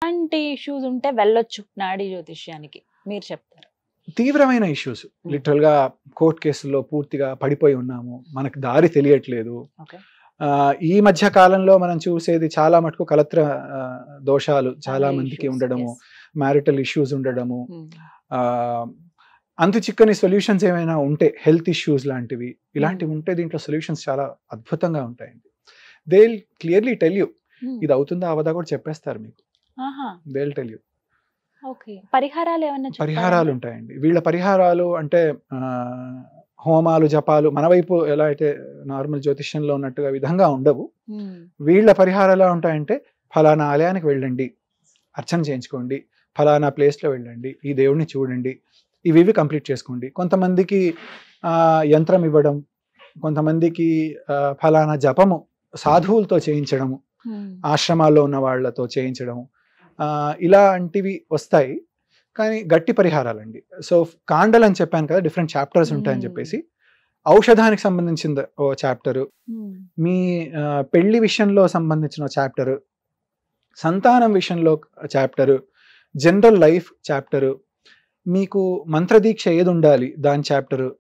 ఎలాంటి ఇష్యూస్ ఉంటే వెళ్ళొచ్చు నాడీ జ్యోతిష్యానికి మీరు చెప్తారు? తీవ్రమైన ఇష్యూస్, లిటరల్ గా కోర్ట్ కేసుల్లో పూర్తిగా పడిపోయి ఉన్నాము, మనకు దారి తెలియట్లేదు. ఓకే. ఈ మధ్య కాలంలో మనం చూసేది చాలా మటుకు కలత్ర దోషాలు చాలా మందికి ఉండడము, మ్యారిటల్ ఇష్యూస్ ఉండడము, అంతు చిక్కని సొల్యూషన్స్ ఏమైనా ఉంటే, హెల్త్ ఇష్యూస్ లాంటివి ఇలాంటివి ఉంటే దీంట్లో సొల్యూషన్స్ చాలా అద్భుతంగా ఉంటాయండి. They will clearly tell you, ఇది అవుతుందా అవదా కూడా చెప్పేస్తారు మీకు. They will tell you. పరిహారాలు ఉంటాయండి. వీళ్ళ పరిహారాలు అంటే హోమాలు జపాలు మన వైపు ఎలా అయితే నార్మల్ జ్యోతిష్యంలో ఉన్నట్టుగా విధంగా ఉండవు. వీళ్ళ పరిహారాలు ఎలా ఉంటాయంటే, ఫలానా ఆలయానికి వెళ్ళండి, అర్చన చేయించుకోండి, ఫలానా ప్లేస్లో వెళ్ళండి, ఈ దేవుడిని చూడండి, ఇవి కంప్లీట్ చేసుకోండి. కొంతమందికి యంత్రం ఇవ్వడం, కొంతమందికి ఫలానా జపము సాధువులతో చేయించడము, ఆశ్రమాల్లో ఉన్న వాళ్ళతో చేయించడము, ఇలాంటివి వస్తాయి. కానీ గట్టి పరిహారాలండి. సో కాండల్ అని చెప్పాను కదా, డిఫరెంట్ చాప్టర్స్ ఉంటాయని చెప్పేసి, ఔషధానికి సంబంధించిన ఓ చాప్టరు, మీ పెళ్లి విషయంలో సంబంధించిన చాప్టరు, సంతానం విషయంలో చాప్టరు, జనరల్ లైఫ్ చాప్టరు, మీకు మంత్రదీక్ష ఏది ఉండాలి దాని చాప్టరు,